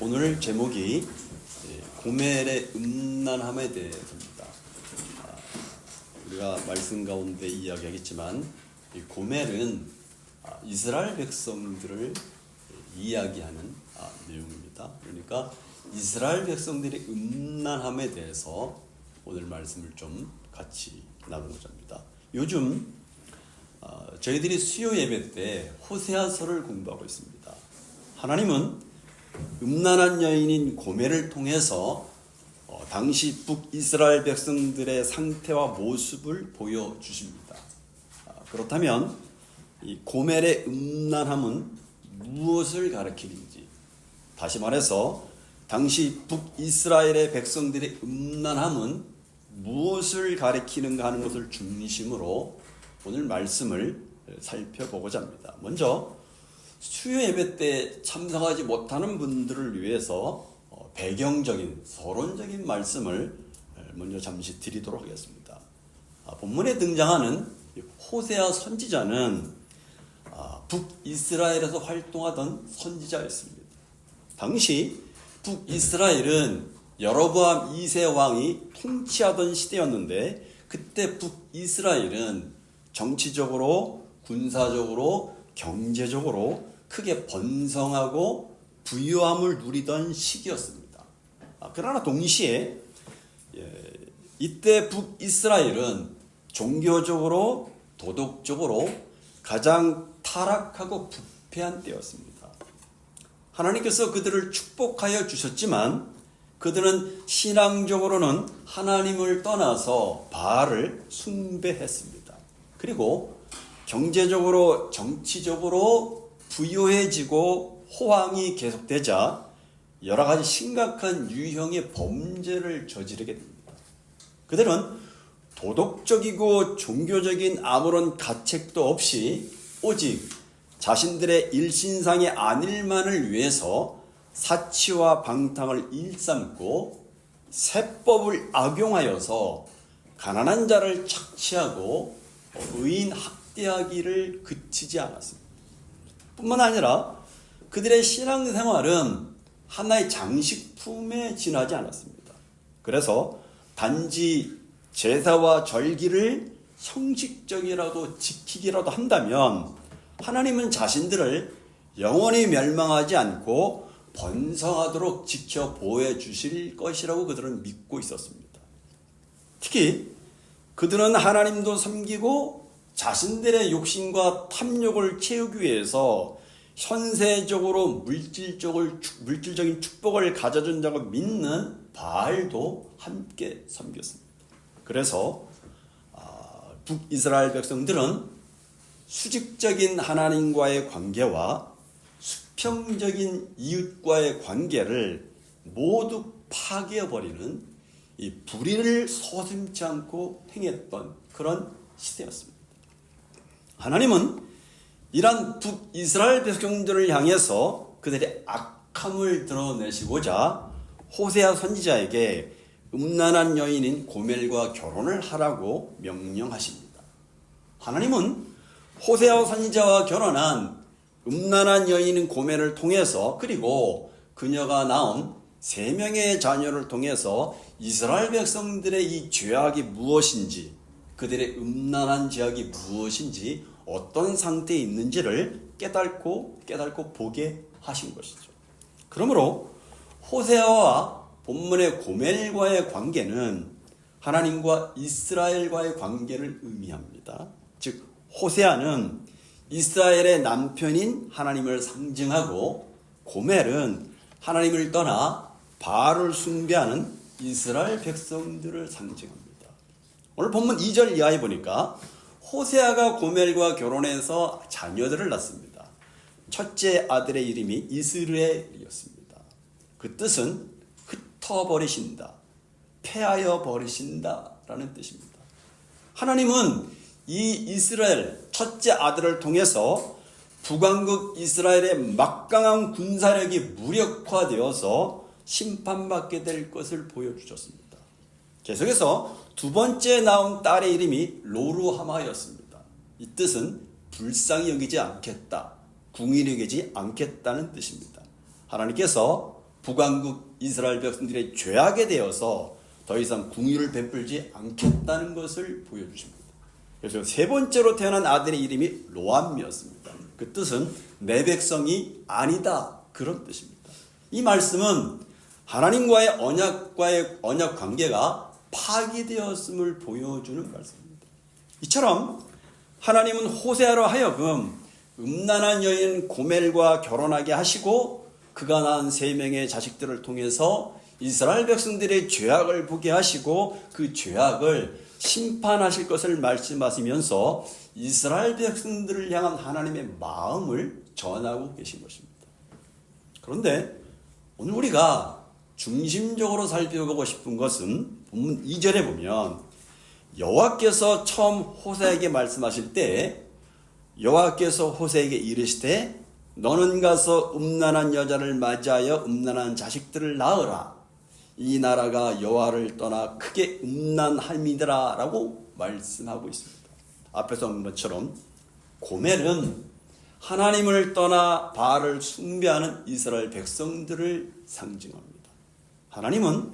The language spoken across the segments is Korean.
오늘 제목이 고멜의 음란함에 대해서입니다. 우리가 말씀 가운데 이야기하겠지만 이 고멜은 이스라엘 백성들을 이야기하는 내용입니다. 그러니까 이스라엘 백성들의 음란함에 대해서 오늘 말씀을 좀 같이 나누고자 합니다. 요즘 저희들이 수요 예배 때 호세아서를 공부하고 있습니다. 하나님은 음란한 여인인 고멜을 통해서 당시 북이스라엘 백성들의 상태와 모습을 보여주십니다. 그렇다면 이 고멜의 음란함은 무엇을 가리키는지, 다시 말해서 당시 북이스라엘의 백성들의 음란함은 무엇을 가리키는가 하는 것을 중심으로 오늘 말씀을 살펴보고자 합니다. 먼저 수요 예배 때 참석하지 못하는 분들을 위해서 배경적인 서론적인 말씀을 먼저 잠시 드리도록 하겠습니다. 본문에 등장하는 호세아 선지자는 북이스라엘에서 활동하던 선지자였습니다. 당시 북이스라엘은 여로보암 2세 왕이 통치하던 시대였는데, 그때 북이스라엘은 정치적으로, 군사적으로, 경제적으로 크게 번성하고 부유함을 누리던 시기였습니다. 그러나 동시에 이때 북이스라엘은 종교적으로, 도덕적으로 가장 타락하고 부패한 때였습니다. 하나님께서 그들을 축복하여 주셨지만 그들은 신앙적으로는 하나님을 떠나서 바알을 숭배했습니다. 그리고 경제적으로, 정치적으로 부유해지고 호황이 계속되자 여러 가지 심각한 유형의 범죄를 저지르게 됩니다. 그들은 도덕적이고 종교적인 아무런 가책도 없이 오직 자신들의 일신상의 안일만을 위해서 사치와 방탕을 일삼고 세법을 악용하여서 가난한 자를 착취하고 의인 학대하기를 그치지 않았습니다. 뿐만 아니라 그들의 신앙생활은 하나의 장식품에 지나지 않았습니다. 그래서 단지 제사와 절기를 형식적이라도 지키기라도 한다면 하나님은 자신들을 영원히 멸망하지 않고 번성하도록 지켜 보호해 주실 것이라고 그들은 믿고 있었습니다. 특히 그들은 하나님도 섬기고 자신들의 욕심과 탐욕을 채우기 위해서 현세적으로 물질적인 축복을 가져준다고 믿는 바알도 함께 섬겼습니다. 그래서 북이스라엘 백성들은 수직적인 하나님과의 관계와 수평적인 이웃과의 관계를 모두 파괴해버리는 이 불의를 서슴지 않고 행했던 그런 시대였습니다. 하나님은 이러한 북이스라엘 백성들을 향해서 그들의 악함을 드러내시고자 호세아 선지자에게 음란한 여인인 고멜과 결혼을 하라고 명령하십니다. 하나님은 호세아 선지자와 결혼한 음란한 여인인 고멜을 통해서, 그리고 그녀가 낳은 3명의 자녀를 통해서 이스라엘 백성들의 이 죄악이 무엇인지, 그들의 음란한 죄악이 무엇인지, 어떤 상태에 있는지를 깨닫고 보게 하신 것이죠. 그러므로 호세아와 본문의 고멜과의 관계는 하나님과 이스라엘과의 관계를 의미합니다. 즉 호세아는 이스라엘의 남편인 하나님을 상징하고, 고멜은 하나님을 떠나 바알을 숭배하는 이스라엘 백성들을 상징합니다. 오늘 본문 2절 이하에 보니까 호세아가 고멜과 결혼해서 자녀들을 낳습니다. 첫째 아들의 이름이 이스르엘이었습니다. 그 뜻은 흩어버리신다, 폐하여 버리신다 라는 뜻입니다. 하나님은 이 이스라엘 첫째 아들을 통해서 북왕국 이스라엘의 막강한 군사력이 무력화되어서 심판받게 될 것을 보여주셨습니다. 계속해서 두 번째 낳은 딸의 이름이 로루하마였습니다. 이 뜻은 불쌍히 여기지 않겠다, 궁일이 여기지 않겠다는 뜻입니다. 하나님께서 북왕국 이스라엘 백성들의 죄악에 대해서 더 이상 긍휼을 베풀지 않겠다는 것을 보여주십니다. 그래서 세 번째로 태어난 아들의 이름이 로암이었습니다. 그 뜻은 내 백성이 아니다, 그런 뜻입니다. 이 말씀은 하나님과의 언약 관계가 파기되었음을 보여주는 말씀입니다. 이처럼 하나님은 호세아로 하여금 음란한 여인 고멜과 결혼하게 하시고 그가 낳은 3명의 자식들을 통해서 이스라엘 백성들의 죄악을 보게 하시고 그 죄악을 심판하실 것을 말씀하시면서 이스라엘 백성들을 향한 하나님의 마음을 전하고 계신 것입니다. 그런데 오늘 우리가 중심적으로 살펴보고 싶은 것은 본문 2절에 보면 여호와께서 처음 호세에게 말씀하실 때 여호와께서 호세에게 이르시되 너는 가서 음란한 여자를 맞이하여 음란한 자식들을 낳으라. 이 나라가 여호와를 떠나 크게 음란함이더라 라고 말씀하고 있습니다. 앞에서 본 것처럼 고멜은 하나님을 떠나 바알을 숭배하는 이스라엘 백성들을 상징합니다. 하나님은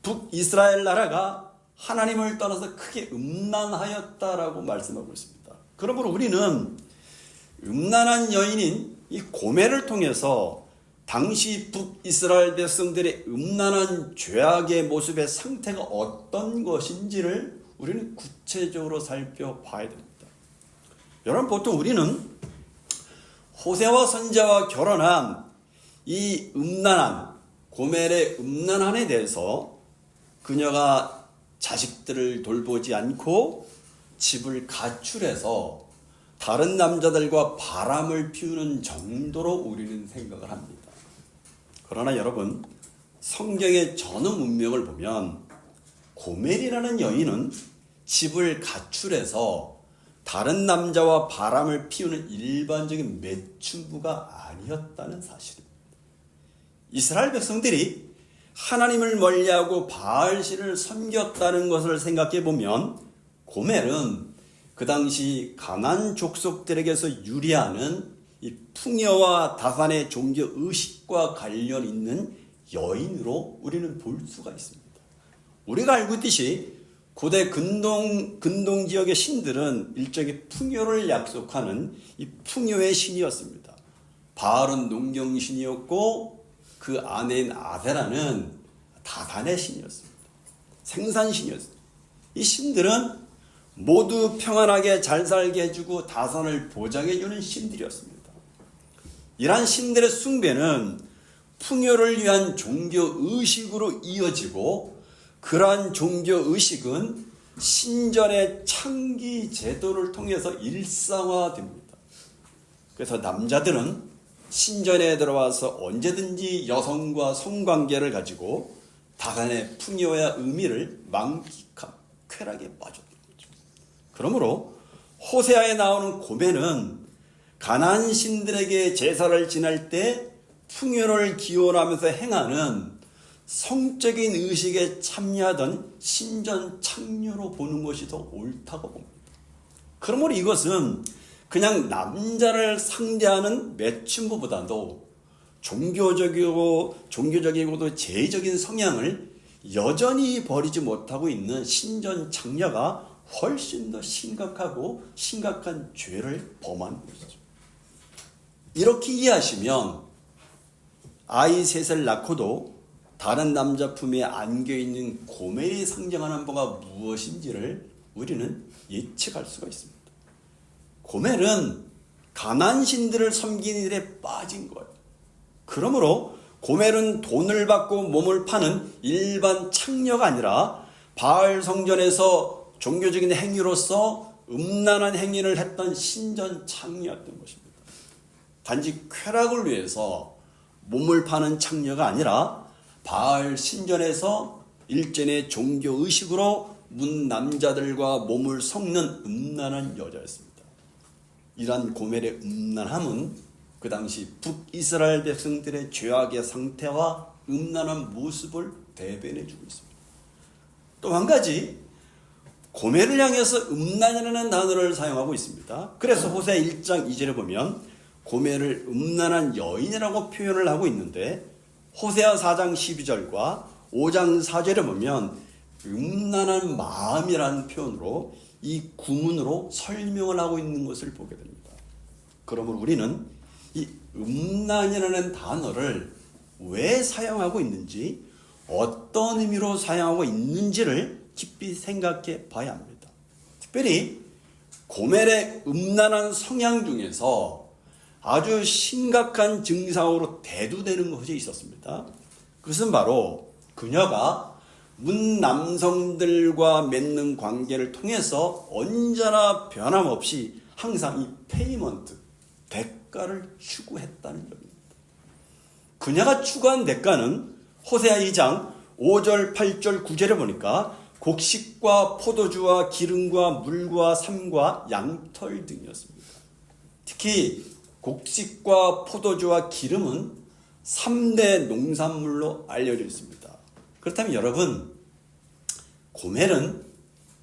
북이스라엘 나라가 하나님을 떠나서 크게 음란하였다라고 말씀하고 있습니다. 그러므로 우리는 음란한 여인인 이 고멜을 통해서 당시 북이스라엘 백성들의 음란한 죄악의 모습의 상태가 어떤 것인지를 우리는 구체적으로 살펴봐야 됩니다. 여러분, 보통 우리는 호세와 선지자와 결혼한 이 음란한 고멜의 음란함에 대해서 그녀가 자식들을 돌보지 않고 집을 가출해서 다른 남자들과 바람을 피우는 정도로 우리는 생각을 합니다. 그러나 여러분, 성경의 전후 문명을 보면 고멜이라는 여인은 집을 가출해서 다른 남자와 바람을 피우는 일반적인 매춘부가 아니었다는 사실입니다. 이스라엘 백성들이 하나님을 멀리하고 바알신을 섬겼다는 것을 생각해 보면 고멜은 그 당시 가나안 족속들에게서 유리하는 이 풍요와 다산의 종교 의식과 관련 있는 여인으로 우리는 볼 수가 있습니다. 우리가 알고 있듯이 고대 근동 지역의 신들은 일종의 풍요를 약속하는 이 풍요의 신이었습니다. 바알은 농경신이었고 그 아내인 아세라는 다산의 신이었습니다. 생산신이었습니다. 이 신들은 모두 평안하게 잘 살게 해주고 다산을 보장해주는 신들이었습니다. 이러한 신들의 숭배는 풍요를 위한 종교의식으로 이어지고 그러한 종교의식은 신전의 창기 제도를 통해서 일상화됩니다. 그래서 남자들은 신전에 들어와서 언제든지 여성과 성관계를 가지고 다산의 풍요와 의미를 만끽한 쾌락에 빠졌던 거죠. 그러므로 호세아에 나오는 고멜은 가나안 신들에게 제사를 지낼 때 풍요를 기원하면서 행하는 성적인 의식에 참여하던 신전 창녀로 보는 것이 더 옳다고 봅니다. 그러므로 이것은 그냥 남자를 상대하는 매춘부보다도 종교적이고도 제의적인 성향을 여전히 버리지 못하고 있는 신전 창녀가 훨씬 더 심각한 죄를 범한 것이죠. 이렇게 이해하시면 아이 셋을 낳고도 다른 남자 품에 안겨있는 고멜이 상징하는 바가 무엇인지를 우리는 예측할 수가 있습니다. 고멜은 가나안 신들을 섬기는 일에 빠진 거예요. 그러므로 고멜은 돈을 받고 몸을 파는 일반 창녀가 아니라 바알 성전에서 종교적인 행위로서 음란한 행위를 했던 신전 창녀였던 것입니다. 단지 쾌락을 위해서 몸을 파는 창녀가 아니라 바알 신전에서 일전의 종교의식으로 문 남자들과 몸을 섞는 음란한 여자였습니다. 이러한 고멜의 음란함은 그 당시 북이스라엘 백성들의 죄악의 상태와 음란한 모습을 대변해주고 있습니다. 또 한 가지, 고멜을 향해서 음란이라는 단어를 사용하고 있습니다. 그래서 호세 1장 2절에 보면 고멜을 음란한 여인이라고 표현을 하고 있는데 호세아 4장 12절과 5장 4절에 보면 음란한 마음이라는 표현으로 이 구문으로 설명을 하고 있는 것을 보게 됩니다. 그러므로 우리는 이 음란이라는 단어를 왜 사용하고 있는지, 어떤 의미로 사용하고 있는지를 깊이 생각해 봐야 합니다. 특별히 고멜의 음란한 성향 중에서 아주 심각한 증상으로 대두되는 것이 있었습니다. 그것은 바로 그녀가 문 남성들과 맺는 관계를 통해서 언제나 변함없이 항상 이 페이먼트, 대가를 추구했다는 점입니다. 그녀가 추구한 대가는 호세아 2장 5절, 8절, 9절에 보니까 곡식과 포도주와 기름과 물과 삶과 양털 등이었습니다. 특히 곡식과 포도주와 기름은 3대 농산물로 알려져 있습니다. 그렇다면 여러분, 고멜은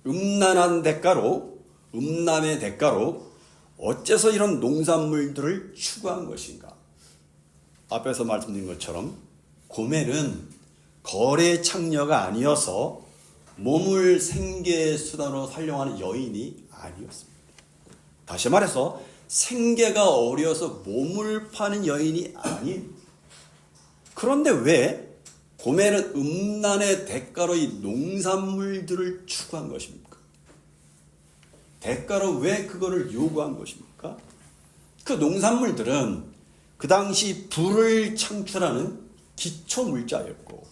음란한 대가로, 음란의 대가로 어째서 이런 농산물들을 추구한 것인가? 앞에서 말씀드린 것처럼 고멜은 거래 창녀가 아니어서 몸을 생계 수단으로 활용하는 여인이 아니었습니다. 다시 말해서 생계가 어려서 몸을 파는 여인이 아닌. 그런데 왜 고멜은 음란의 대가로 이 농산물들을 추구한 것입니까? 대가로 왜 그거를 요구한 것입니까? 그 농산물들은 그 당시 부를 창출하는 기초 물자였고,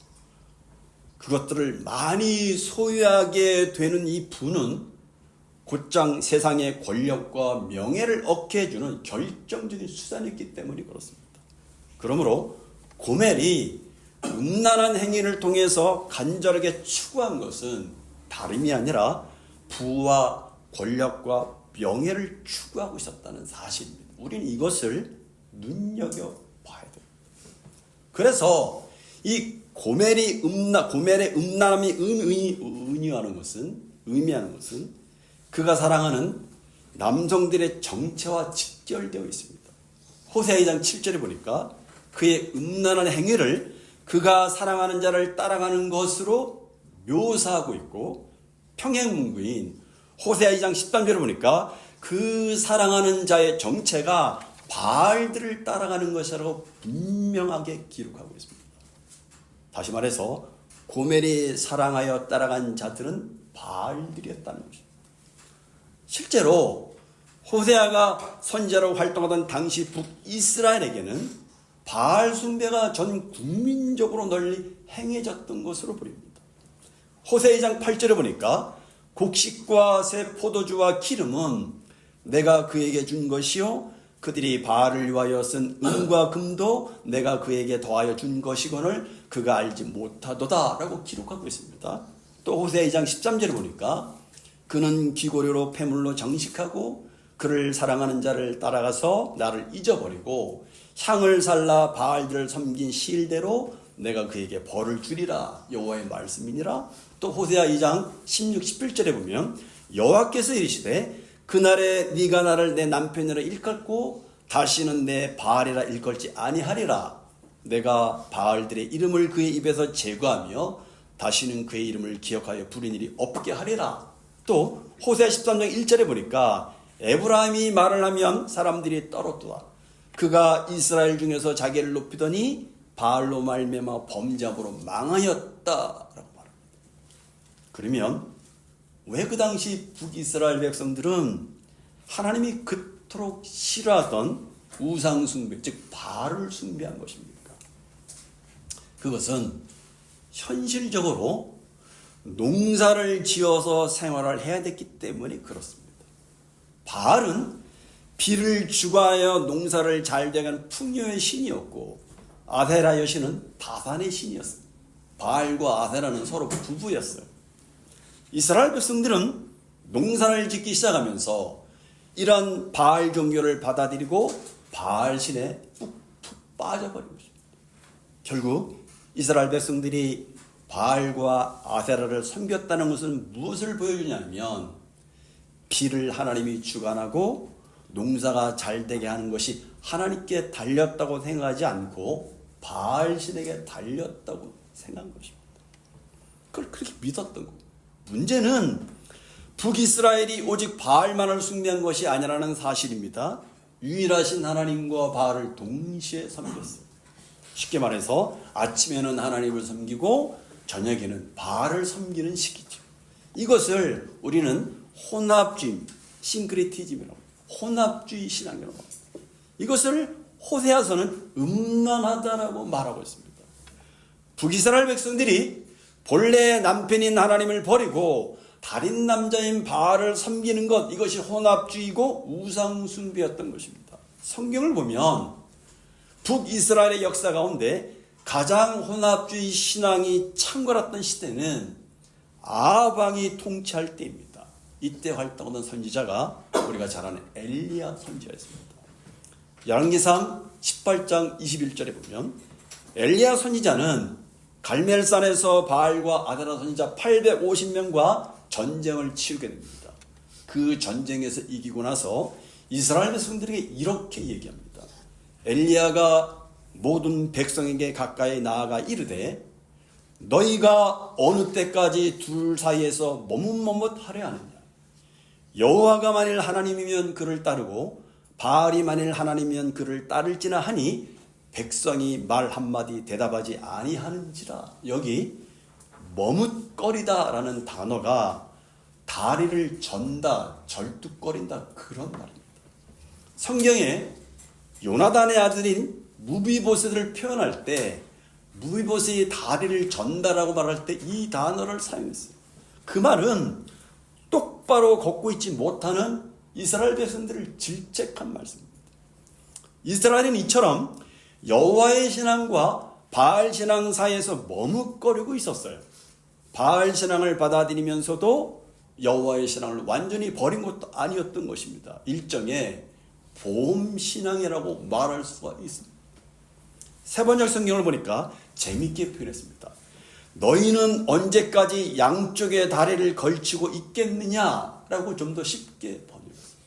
그것들을 많이 소유하게 되는 이 부는 곧장 세상의 권력과 명예를 얻게 해주는 결정적인 수단이었기 때문이 그렇습니다. 그러므로 고멜이 음란한 행위를 통해서 간절하게 추구한 것은 다름이 아니라 부와 권력과 명예를 추구하고 있었다는 사실입니다. 우리는 이것을 눈여겨봐야 돼요. 그래서 이 고멜의 음란함이 의미하는 것은 그가 사랑하는 남성들의 정체와 직결되어 있습니다. 호세아 2장 7절에 보니까 그의 음란한 행위를 그가 사랑하는 자를 따라가는 것으로 묘사하고 있고, 평행문구인 호세아 2장 13절에 보니까 그 사랑하는 자의 정체가 바알들을 따라가는 것이라고 분명하게 기록하고 있습니다. 다시 말해서 고멜이 사랑하여 따라간 자들은 바알들이었다는 것입니다. 실제로 호세아가 선지자로 활동하던 당시 북이스라엘에게는 바알 숭배가 전 국민적으로 널리 행해졌던 것으로 보입니다. 호세아 2장 8절에 보니까 곡식과 새 포도주와 기름은 내가 그에게 준 것이요 그들이 바알을 위하여 쓴 은과 금도 내가 그에게 더하여 준 것이거늘 그가 알지 못하도다 라고 기록하고 있습니다. 또 호세아 2장 13절에 보니까 그는 귀고료로 패물로 정식하고 그를 사랑하는 자를 따라가서 나를 잊어버리고 향을 살라 바알들을 섬긴 시일대로 내가 그에게 벌을 주리라 여호와의 말씀이니라. 또 호세아 2장 16, 17절에 보면 여호와께서 이르시되 그날에 네가 나를 내 남편이라 일컫고 다시는 내 바알이라 일컬지 아니하리라. 내가 바알들의 이름을 그의 입에서 제거하며 다시는 그의 이름을 기억하여 부린 일이 없게 하리라. 또 호세아 13장 1절에 보니까 에브라임이 말을 하면 사람들이 떨었도다. 그가 이스라엘 중에서 자기를 높이더니 바알로 말미암아 범죄함으로 망하였다라고 말합니다. 그러면 왜 그 당시 북이스라엘 백성들은 하나님이 그토록 싫어하던 우상 숭배, 즉 바알을 숭배한 것입니까? 그것은 현실적으로 농사를 지어서 생활을 해야 됐기 때문에 그렇습니다. 바알은 비를 주가하여 농사를 잘 되게 하는 풍요의 신이었고, 아세라 여신은 다산의 신이었습니다. 바알과 아세라는 서로 부부였어요. 이스라엘 백성들은 농사를 짓기 시작하면서 이런 바알 종교를 받아들이고 바알 신에 푹 빠져버린 것입니다. 결국 이스라엘 백성들이 바알과 아세라를 섬겼다는 것은 무엇을 보여주냐면, 비를 하나님이 주관하고 농사가 잘 되게 하는 것이 하나님께 달렸다고 생각하지 않고 바알신에게 달렸다고 생각한 것입니다. 그걸 그렇게 믿었던 거고. 문제는 북이스라엘이 오직 바알만을 숭배한 것이 아니라는 사실입니다. 유일하신 하나님과 바알을 동시에 섬겼어요. 쉽게 말해서 아침에는 하나님을 섬기고 저녁에는 바알을 섬기는 시기죠. 이것을 우리는 혼합주의, 싱크리티즘이라고 합니다. 혼합주의 신앙이라고 합니다. 이것을 호세아서는 음란하다라고 말하고 있습니다. 북이스라엘 백성들이 본래 남편인 하나님을 버리고 다른 남자인 바알을 섬기는 것, 이것이 혼합주의고 우상숭배였던 것입니다. 성경을 보면 북이스라엘의 역사 가운데 가장 혼합주의 신앙이 창궐했던 시대는 아합 왕이 통치할 때입니다. 이때 활동하던 선지자가 우리가 잘 아는 엘리야 선지자였습니다. 열왕기상 18장 21절에 보면 엘리야 선지자는 갈멜산에서 바알과 아데라 선지자 850명과 전쟁을 치르게 됩니다. 그 전쟁에서 이기고 나서 이스라엘 백성들에게 이렇게 얘기합니다. 엘리야가 모든 백성에게 가까이 나아가 이르되 너희가 어느 때까지 둘 사이에서 머뭇머뭇하려 하느냐. 여호와가 만일 하나님이면 그를 따르고 바알이 만일 하나님이면 그를 따를지나 하니 백성이 말 한마디 대답하지 아니하는지라. 여기 머뭇거리다 라는 단어가 다리를 전다, 절뚝거린다, 그런 말입니다. 성경에 요나단의 아들인 무비보셋을 표현할 때 무비보셋이 다리를 전다라고 말할 때 이 단어를 사용했어요. 그 말은 똑바로 걷고 있지 못하는 이스라엘 백성들을 질책한 말씀입니다. 이스라엘은 이처럼 여호와의 신앙과 바알 신앙 사이에서 머뭇거리고 있었어요. 바알 신앙을 받아들이면서도 여호와의 신앙을 완전히 버린 것도 아니었던 것입니다. 일종의 보험 신앙이라고 말할 수가 있습니다. 세번역 성경을 보니까 재미있게 표현했습니다. 너희는 언제까지 양쪽의 다리를 걸치고 있겠느냐라고 좀 더 쉽게 번역했습니다.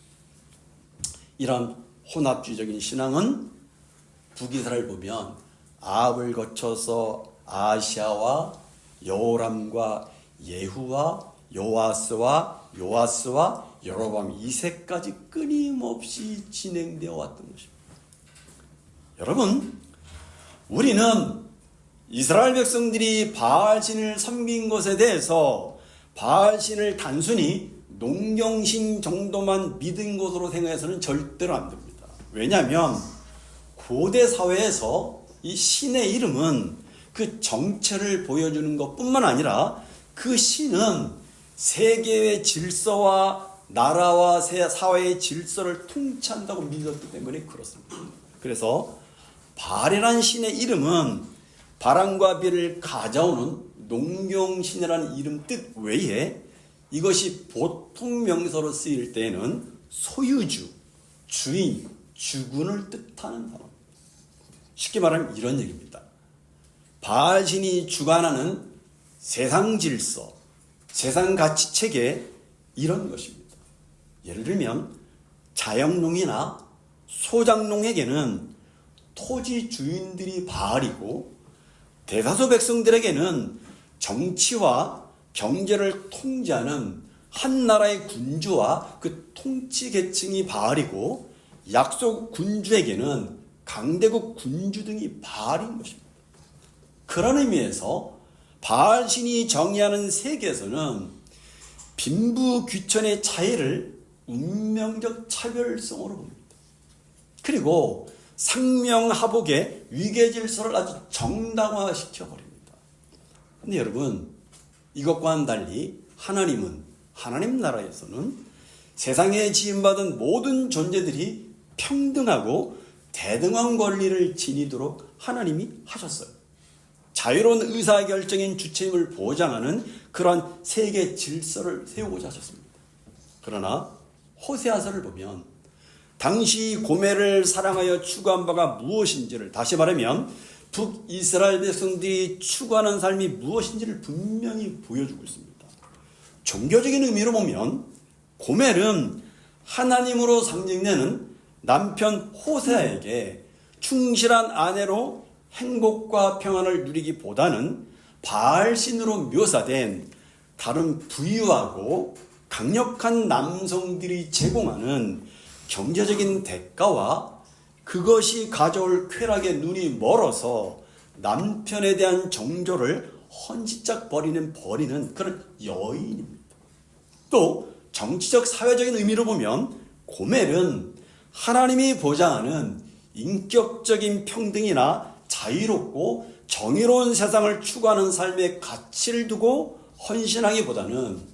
이런 혼합주의적인 신앙은 북이스라엘 보면 아합을 거쳐서 아시아와 여호람과 예후와 요아스와 여로보암 2세까지 끊임없이 진행되어 왔던 것입니다. 여러분, 우리는 이스라엘 백성들이 바알신을 섬긴 것에 대해서 바알신을 단순히 농경신 정도만 믿은 것으로 생각해서는 절대로 안 됩니다. 왜냐하면 고대 사회에서 이 신의 이름은 그 정체를 보여주는 것뿐만 아니라 그 신은 세계의 질서와 나라와 사회의 질서를 통치한다고 믿었기 때문에 그렇습니다. 그래서 바알이라는 신의 이름은 바람과 비를 가져오는 농경신이라는 이름 뜻 외에 이것이 보통 명사로 쓰일 때에는 소유주, 주인, 주군을 뜻하는 단어입니다. 쉽게 말하면 이런 얘기입니다. 바알신이 주관하는 세상 질서, 세상 가치 체계, 이런 것입니다. 예를 들면 자영농이나 소작농에게는 토지 주인들이 바알이고 대다수 백성들에게는 정치와 경제를 통제하는 한 나라의 군주와 그 통치 계층이 바알이고 약소 군주에게는 강대국 군주 등이 바알인 것입니다. 그런 의미에서 바알신이 정의하는 세계에서는 빈부귀천의 차이를 운명적 차별성으로 봅니다. 그리고 상명하복의 위계질서를 아주 정당화시켜버립니다. 그런데 여러분, 이것과는 달리 하나님은, 하나님 나라에서는 세상에 지음받은 모든 존재들이 평등하고 대등한 권리를 지니도록 하나님이 하셨어요. 자유로운 의사결정인 주체임을 보장하는 그러한 세계 질서를 세우고자 하셨습니다. 그러나 호세아서를 보면 당시 고멜을 사랑하여 추구한 바가 무엇인지를, 다시 말하면 북이스라엘 백성들이 추구하는 삶이 무엇인지를 분명히 보여주고 있습니다. 종교적인 의미로 보면 고멜은 하나님으로 상징되는 남편 호세아에게 충실한 아내로 행복과 평안을 누리기보다는 바알신으로 묘사된 다른 부유하고 강력한 남성들이 제공하는 경제적인 대가와 그것이 가져올 쾌락에 눈이 멀어서 남편에 대한 정조를 헌시짝 버리는 그런 여인입니다. 또 정치적 사회적인 의미로 보면 고멜은 하나님이 보장하는 인격적인 평등이나 자유롭고 정의로운 세상을 추구하는 삶의 가치를 두고 헌신하기보다는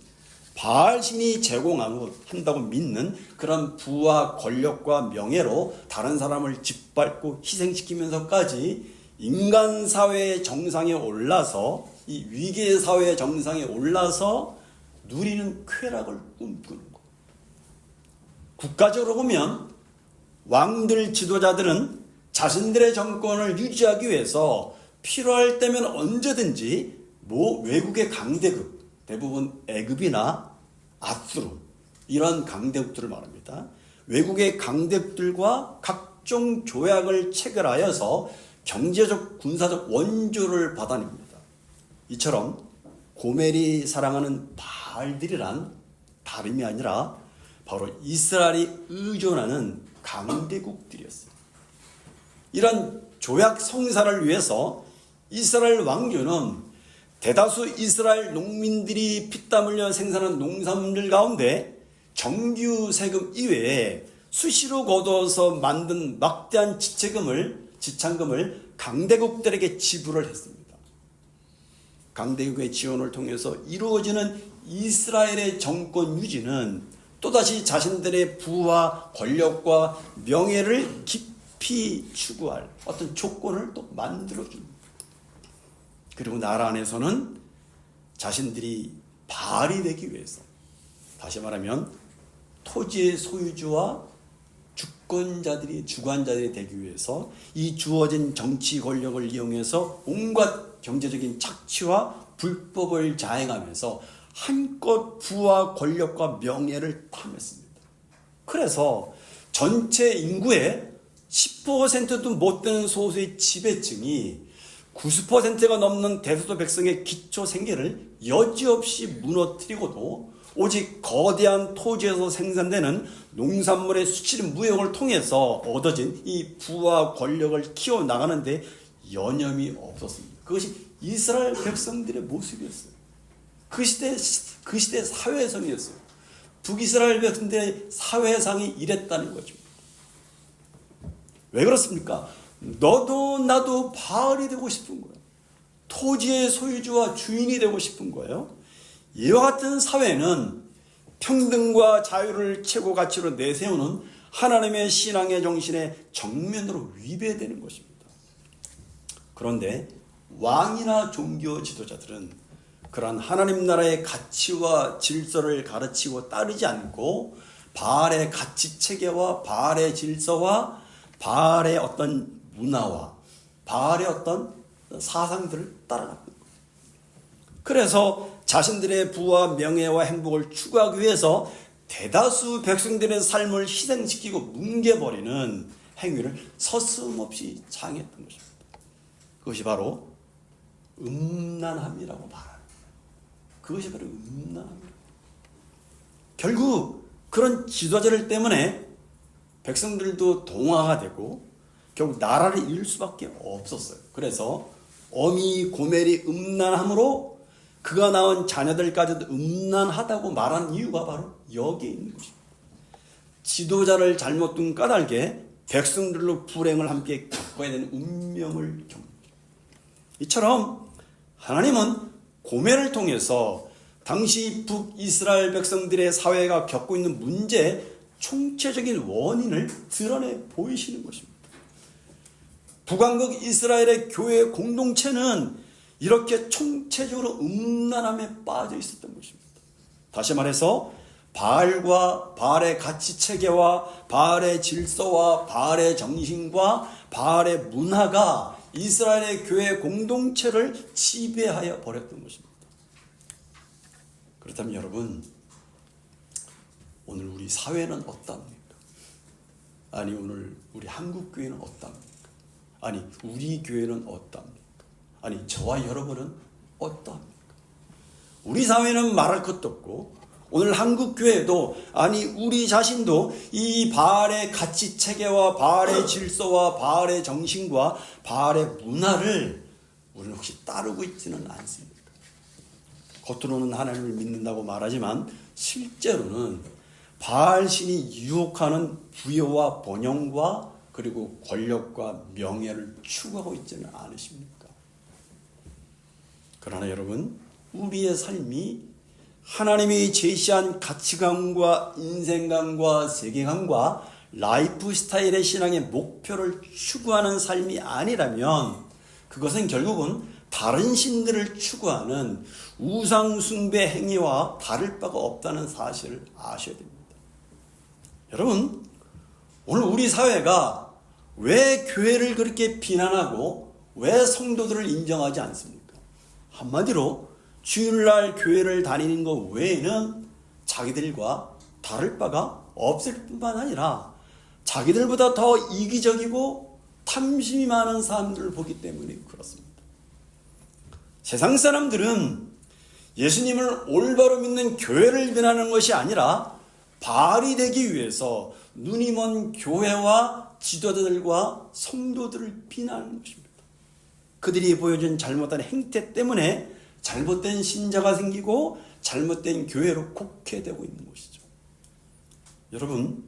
바알신이 제공한다고 믿는 그런 부와 권력과 명예로 다른 사람을 짓밟고 희생시키면서까지 인간 사회의 정상에 올라서 이 위계 사회의 정상에 올라서 누리는 쾌락을 꿈꾸는 것. 국가적으로 보면 왕들 지도자들은 자신들의 정권을 유지하기 위해서 필요할 때면 언제든지 외국의 강대국, 대부분 애굽이나 아수르 이런 강대국들을 말합니다. 외국의 강대국들과 각종 조약을 체결하여서 경제적, 군사적 원조를 받아냅니다. 이처럼 고멜이 사랑하는 바알들이란 다름이 아니라 바로 이스라엘이 의존하는 강대국들이었어요. 이런 조약 성사를 위해서 이스라엘 왕조는 대다수 이스라엘 농민들이 피땀 흘려 생산한 농산물 가운데 정규 세금 이외에 수시로 거둬서 만든 막대한 지참금을 강대국들에게 지불을 했습니다. 강대국의 지원을 통해서 이루어지는 이스라엘의 정권 유지는 또다시 자신들의 부와 권력과 명예를 깊이 추구할 어떤 조건을 또 만들어줍니다. 그리고 나라 안에서는 자신들이 바알이 되기 위해서, 다시 말하면 토지의 소유주와 주관자들이 되기 위해서 이 주어진 정치 권력을 이용해서 온갖 경제적인 착취와 불법을 자행하면서 한껏 부와 권력과 명예를 탐했습니다. 그래서 전체 인구의 10%도 못 되는 소수의 지배층이 90%가 넘는 대다수 백성의 기초 생계를 여지없이 무너뜨리고도 오직 거대한 토지에서 생산되는 농산물의 수출 무역을 통해서 얻어진 이 부와 권력을 키워나가는데 여념이 없었습니다. 그것이 이스라엘 백성들의 모습이었어요. 그 시대 사회성이었어요. 북이스라엘 백성들의 사회상이 이랬다는 거죠. 왜 그렇습니까? 너도 나도 바알이 되고 싶은 거예요. 토지의 소유주와 주인이 되고 싶은 거예요. 이와 같은 사회는 평등과 자유를 최고 가치로 내세우는 하나님의 신앙의 정신에 정면으로 위배되는 것입니다. 그런데 왕이나 종교 지도자들은 그러한 하나님 나라의 가치와 질서를 가르치고 따르지 않고 바알의 가치 체계와 바알의 질서와 바알의 어떤 문화와 바알의 어떤 사상들을 따라갑니다. 그래서 자신들의 부와 명예와 행복을 추구하기 위해서 대다수 백성들의 삶을 희생시키고 뭉개버리는 행위를 서슴없이 자행했던 것입니다. 그것이 바로 음란함이라고 말합니다. 그것이 바로 음란함입니다. 결국 그런 지도자들 때문에 백성들도 동화가 되고 결국 나라를 잃을 수밖에 없었어요. 그래서 어미 고멜이 음란함으로 그가 낳은 자녀들까지도 음란하다고 말하는 이유가 바로 여기에 있는 것입니다. 지도자를 잘못 둔 까닭에 백성들로 불행을 함께 겪어야 되는 운명을 겪는 거죠. 이처럼 하나님은 고멜을 통해서 당시 북이스라엘 백성들의 사회가 겪고 있는 문제의 총체적인 원인을 드러내 보이시는 것입니다. 북왕국 이스라엘의 교회 공동체는 이렇게 총체적으로 음란함에 빠져 있었던 것입니다. 다시 말해서 바알과 바알의 가치 체계와 바알의 질서와 바알의 정신과 바알의 문화가 이스라엘의 교회 공동체를 지배하여 버렸던 것입니다. 그렇다면 여러분, 오늘 우리 사회는 어떠합니까? 아니 오늘 우리 한국교회는 어떠합니까? 아니, 우리 교회는 어떠합니까? 아니, 저와 여러분은 어떠합니까? 우리 사회는 말할 것도 없고, 오늘 한국 교회도, 아니, 우리 자신도 이 바알의 가치 체계와 바알의 질서와 바알의 정신과 바알의 문화를 우리는 혹시 따르고 있지는 않습니까? 겉으로는 하나님을 믿는다고 말하지만 실제로는 바알 신이 유혹하는 부여와 번영과 그리고 권력과 명예를 추구하고 있지는 않으십니까? 그러나 여러분, 우리의 삶이 하나님이 제시한 가치관과 인생관과 세계관과 라이프 스타일의 신앙의 목표를 추구하는 삶이 아니라면 그것은 결국은 다른 신들을 추구하는 우상 숭배 행위와 다를 바가 없다는 사실을 아셔야 됩니다. 여러분, 오늘 우리 사회가 왜 교회를 그렇게 비난하고 왜 성도들을 인정하지 않습니까? 한마디로 주일날 교회를 다니는 것 외에는 자기들과 다를 바가 없을 뿐만 아니라 자기들보다 더 이기적이고 탐심이 많은 사람들을 보기 때문에 그렇습니다. 세상 사람들은 예수님을 올바로 믿는 교회를 비난하는 것이 아니라 바알이 되기 위해서 눈이 먼 교회와 지도자들과 성도들을 비난하는 것입니다. 그들이 보여준 잘못한 행태 때문에 잘못된 신자가 생기고 잘못된 교회로 곡해되고 있는 것이죠. 여러분,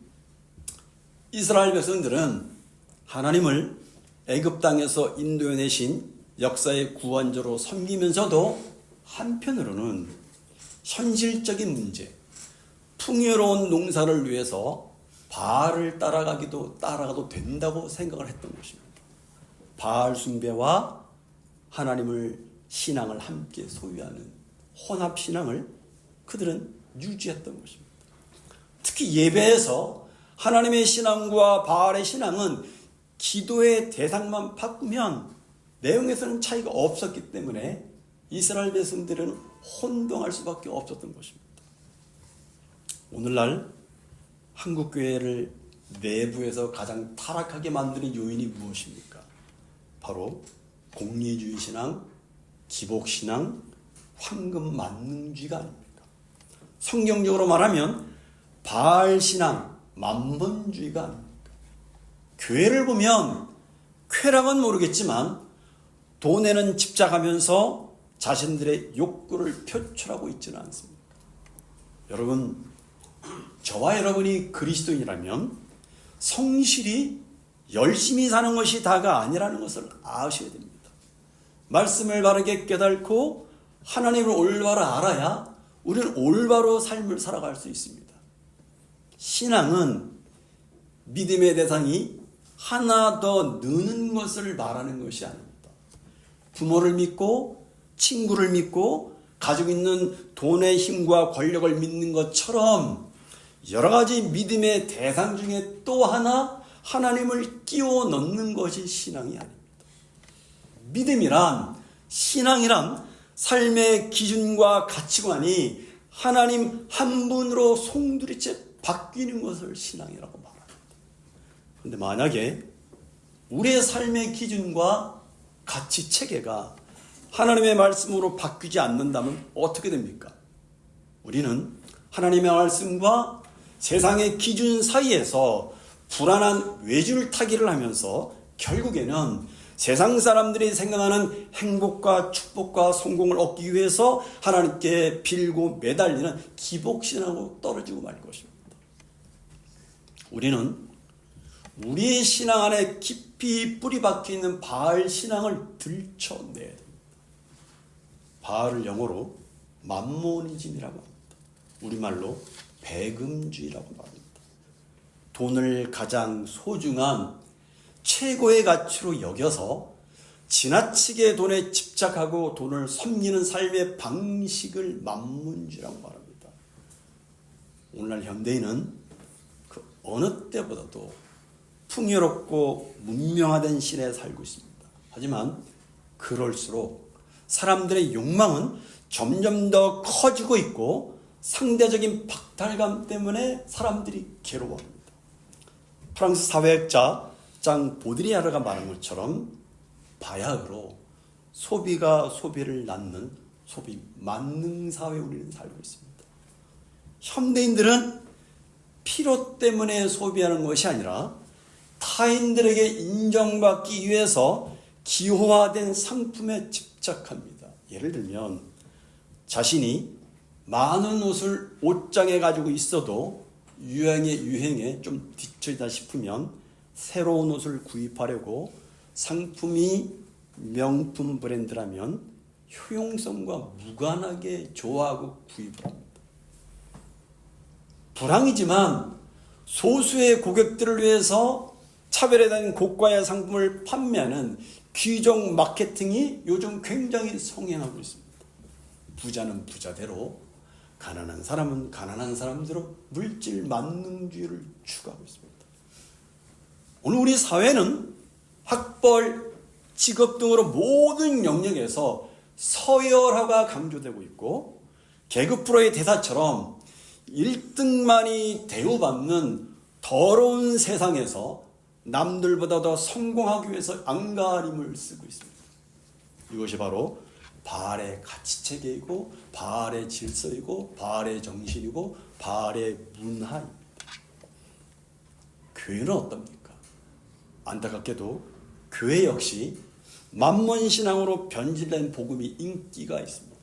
이스라엘 백성들은 하나님을 애굽 땅에서 인도해내신 역사의 구원자로 섬기면서도 한편으로는 현실적인 문제, 풍요로운 농사를 위해서 바알을 따라가도 된다고 생각을 했던 것입니다. 바알 숭배와 하나님을 신앙을 함께 소유하는 혼합신앙을 그들은 유지했던 것입니다. 특히 예배에서 하나님의 신앙과 바알의 신앙은 기도의 대상만 바꾸면 내용에서는 차이가 없었기 때문에 이스라엘 백성들은 혼동할 수밖에 없었던 것입니다. 오늘날 한국교회를 내부에서 가장 타락하게 만드는 요인이 무엇입니까? 바로 공리주의 신앙, 기복신앙, 황금만능주의가 아닙니까? 성경적으로 말하면 바알신앙, 만본주의가 아닙니까? 교회를 보면 쾌락은 모르겠지만 돈에는 집착하면서 자신들의 욕구를 표출하고 있지는 않습니다. 여러분, 저와 여러분이 그리스도인이라면 성실히 열심히 사는 것이 다가 아니라는 것을 아셔야 됩니다. 말씀을 바르게 깨닫고 하나님을 올바로 알아야 우리는 올바로 삶을 살아갈 수 있습니다. 신앙은 믿음의 대상이 하나 더 느는 것을 말하는 것이 아닙니다. 부모를 믿고 친구를 믿고 가지고 있는 돈의 힘과 권력을 믿는 것처럼 여러 가지 믿음의 대상 중에 또 하나 하나님을 끼워 넣는 것이 신앙이 아닙니다. 믿음이란, 신앙이란 삶의 기준과 가치관이 하나님 한 분으로 송두리째 바뀌는 것을 신앙이라고 말합니다. 그런데 만약에 우리의 삶의 기준과 가치 체계가 하나님의 말씀으로 바뀌지 않는다면 어떻게 됩니까? 우리는 하나님의 말씀과 세상의 기준 사이에서 불안한 외줄타기를 하면서 결국에는 세상 사람들이 생각하는 행복과 축복과 성공을 얻기 위해서 하나님께 빌고 매달리는 기복신앙으로 떨어지고 말 것입니다. 우리는 우리의 신앙 안에 깊이 뿌리 박혀 있는 바알 신앙을 들춰내야 됩니다. 바알을 영어로 맘모니즘이라고 합니다. 우리말로 배금주의라고 말합니다. 돈을 가장 소중한 최고의 가치로 여겨서 지나치게 돈에 집착하고 돈을 섬기는 삶의 방식을 맘문주의라고 말합니다. 오늘날 현대인은 그 어느 때보다도 풍요롭고 문명화된 시대에 살고 있습니다. 하지만 그럴수록 사람들의 욕망은 점점 더 커지고 있고 상대적인 박탈감 때문에 사람들이 괴로워합니다. 프랑스 사회학자 10장 보드리아르가 말한 것처럼 바야흐로 소비가 소비를 낳는 소비 만능 사회에 우리는 살고 있습니다. 현대인들은 필요 때문에 소비하는 것이 아니라 타인들에게 인정받기 위해서 기호화된 상품에 집착합니다. 예를 들면 자신이 많은 옷을 옷장에 가지고 있어도 유행에 좀 뒤처지다 싶으면 새로운 옷을 구입하려고 상품이 명품 브랜드라면 효용성과 무관하게 좋아하고 구입을 합니다. 불황이지만 소수의 고객들을 위해서 차별화된 고가의 상품을 판매하는 귀족 마케팅이 요즘 굉장히 성행하고 있습니다. 부자는 부자대로, 가난한 사람은 가난한 사람대로 물질 만능주의를 추구하고 있습니다. 오늘 우리 사회는 학벌, 직업 등으로 모든 영역에서 서열화가 강조되고 있고, 개그 프로의 대사처럼 1등만이 대우받는 더러운 세상에서 남들보다 더 성공하기 위해서 안가림을 쓰고 있습니다. 이것이 바로 바알의 가치체계이고 바알의 질서이고 바알의 정신이고 바알의 문화입니다. 교회는 어떻습니까? 안타깝게도 교회 역시 만몬신앙으로 변질된 복음이 인기가 있습니다.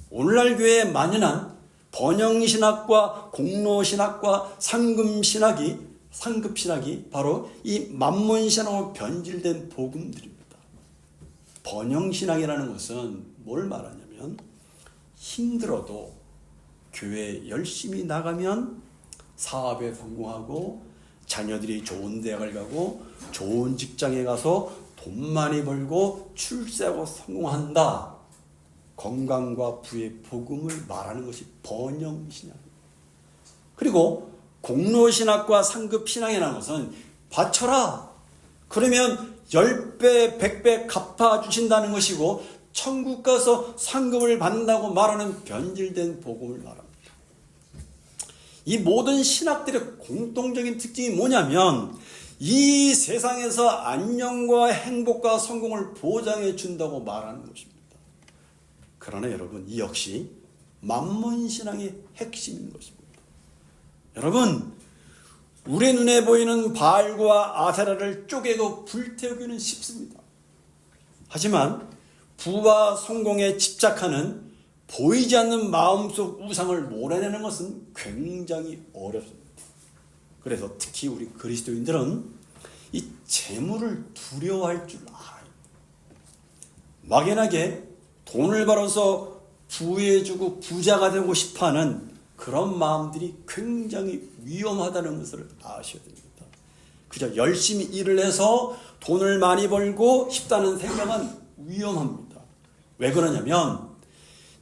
오늘날 교회에 만연한 번영신학과 공로신학과 상급신학이 바로 이 만몬신앙으로 변질된 복음들입니다. 번영신학이라는 것은 뭘 말하냐면 힘들어도 교회에 열심히 나가면 사업에 성공하고 자녀들이 좋은 대학을 가고 좋은 직장에 가서 돈 많이 벌고 출세하고 성공한다. 건강과 부의 복음을 말하는 것이 번영신학입니다. 그리고 공로신학과 상급신앙이라는 것은 바쳐라. 그러면 10배, 100배 갚아주신다는 것이고 천국 가서 상급을 받는다고 말하는 변질된 복음을 말합니다. 이 모든 신학들의 공통적인 특징이 뭐냐면 이 세상에서 안녕과 행복과 성공을 보장해 준다고 말하는 것입니다. 그러나 여러분, 이 역시 만몬신앙의 핵심인 것입니다. 여러분, 우리 눈에 보이는 바알과 아세라를 쪼개고 불태우기는 쉽습니다. 하지만 부와 성공에 집착하는 보이지 않는 마음속 우상을 몰아내는 것은 굉장히 어렵습니다. 그래서 특히 우리 그리스도인들은 이 재물을 두려워할 줄 알아요. 막연하게 돈을 벌어서 부해주고 부자가 되고 싶어하는 그런 마음들이 굉장히 위험하다는 것을 아셔야 됩니다. 그저 열심히 일을 해서 돈을 많이 벌고 싶다는 생각은 위험합니다. 왜 그러냐면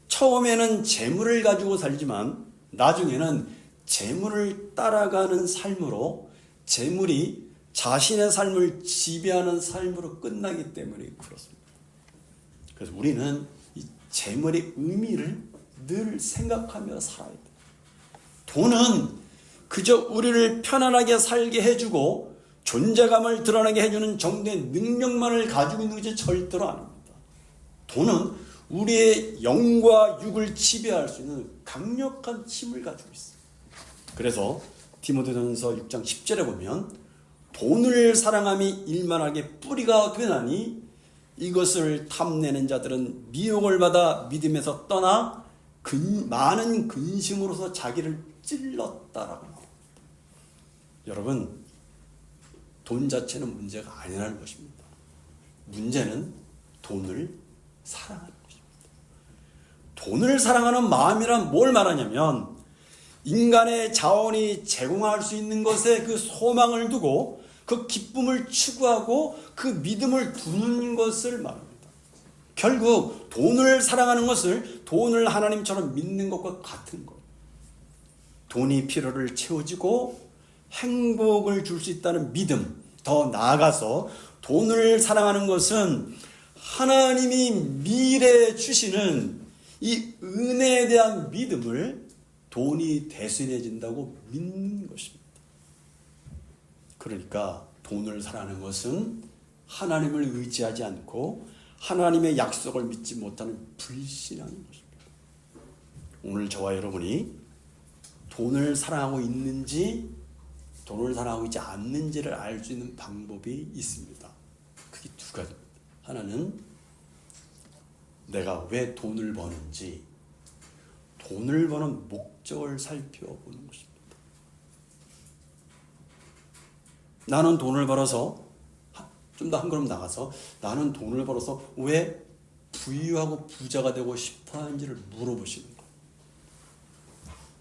처음에는 재물을 가지고 살지만 나중에는 재물을 따라가는 삶으로 재물이 자신의 삶을 지배하는 삶으로 끝나기 때문에 그렇습니다. 그래서 우리는 이 재물의 의미를 늘 생각하며 살아야 돼요. 돈은 그저 우리를 편안하게 살게 해주고 존재감을 드러나게 해주는 정도의 능력만을 가지고 있는 것이 절대로 아닙니다. 돈은 우리의 영과 육을 지배할 수 있는 강력한 힘을 가지고 있어요. 그래서 디모데전서 6장 10절에 보면 돈을 사랑함이 일만하게 뿌리가 되나니 이것을 탐내는 자들은 미혹을 받아 믿음에서 떠나 많은 근심으로서 자기를 찔렀다라고 나옵니다. 여러분, 돈 자체는 문제가 아니라는 것입니다. 문제는 돈을 사랑하는 것입니다. 돈을 사랑하는 마음이란 뭘 말하냐면 인간의 자원이 제공할 수 있는 것에 그 소망을 두고 그 기쁨을 추구하고 그 믿음을 두는 것을 말합니다. 결국 돈을 사랑하는 것을 돈을 하나님처럼 믿는 것과 같은 것. 돈이 필요를 채워주고 행복을 줄 수 있다는 믿음, 더 나아가서 돈을 사랑하는 것은 하나님이 미래에 주시는 이 은혜에 대한 믿음을 돈이 대신해 준다고 믿는 것입니다. 그러니까 돈을 사랑하는 것은 하나님을 의지하지 않고 하나님의 약속을 믿지 못하는 불신앙인 것입니다. 오늘 저와 여러분이 돈을 사랑하고 있는지 돈을 사랑하고 있지 않는지를 알 수 있는 방법이 있습니다. 그게 두 가지입니다. 하나는 내가 왜 돈을 버는지 돈을 버는 목적을 살펴보는 것입니다. 나는 돈을 벌어서 좀 더 한 걸음 나가서 나는 돈을 벌어서 왜 부유하고 부자가 되고 싶어 하는지를 물어보시는 거예요.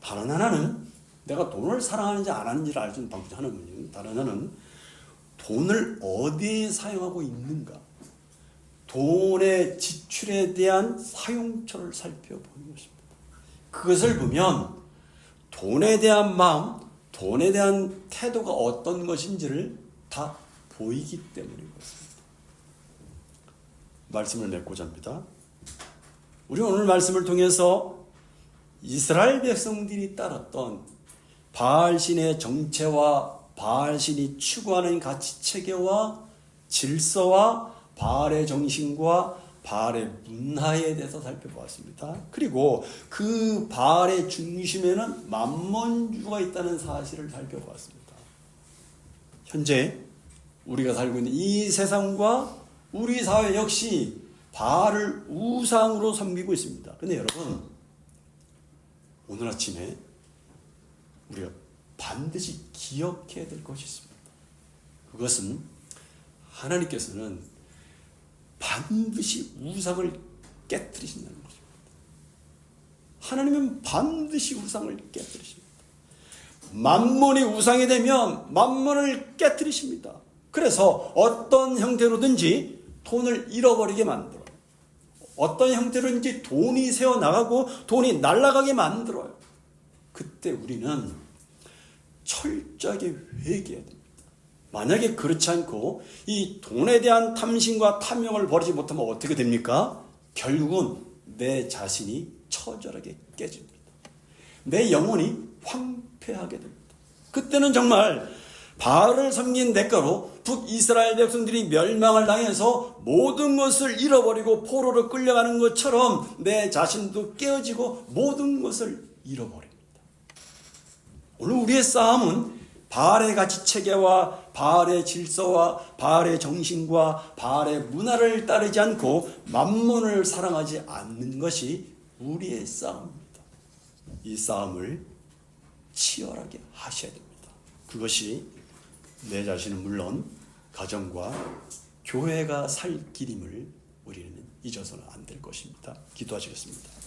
다른 하나는 내가 돈을 사랑하는지 안 하는지를 알 수 있는 방법이 하나는 다른 하나는 돈을 어디에 사용하고 있는가 돈의 지출에 대한 사용처를 살펴보는 것입니다. 그것을 보면 돈에 대한 마음, 돈에 대한 태도가 어떤 것인지를 다 보이기 때문인 것입니다. 말씀을 맺고자 합니다. 우리 오늘 말씀을 통해서 이스라엘 백성들이 따랐던 바알신의 정체와 바알신이 추구하는 가치체계와 질서와 바알의 정신과 바알의 문화에 대해서 살펴보았습니다. 그리고 그 바알의 중심에는 만몬주가 있다는 사실을 살펴보았습니다. 현재 우리가 살고 있는 이 세상과 우리 사회 역시 바알을 우상으로 섬기고 있습니다. 그런데 여러분, 오늘 아침에 우리가 반드시 기억해야 될 것이 있습니다. 그것은 하나님께서는 반드시 우상을 깨뜨리신다는 것입니다. 하나님은 반드시 우상을 깨뜨리십니다. 만몬이 우상이 되면 만몬을 깨뜨리십니다. 그래서 어떤 형태로든지 돈을 잃어버리게 만들어요. 어떤 형태로든지 돈이 새어나가고 돈이 날아가게 만들어요. 그때 우리는 철저하게 회개해야 됩니다. 만약에 그렇지 않고 이 돈에 대한 탐심과 탐욕을 버리지 못하면 어떻게 됩니까? 결국은 내 자신이 처절하게 깨집니다. 내 영혼이 황폐하게 됩니다. 그때는 정말 바알을 섬긴 대가로 북이스라엘 백성들이 멸망을 당해서 모든 것을 잃어버리고 포로로 끌려가는 것처럼 내 자신도 깨어지고 모든 것을 잃어버립니다. 오늘 우리의 싸움은 바알의 가치체계와 바알의 질서와 바알의 정신과 바알의 문화를 따르지 않고 만몬을 사랑하지 않는 것이 우리의 싸움입니다. 이 싸움을 치열하게 하셔야 됩니다. 그것이 내 자신은 물론 가정과 교회가 살 길임을 우리는 잊어서는 안 될 것입니다. 기도하시겠습니다.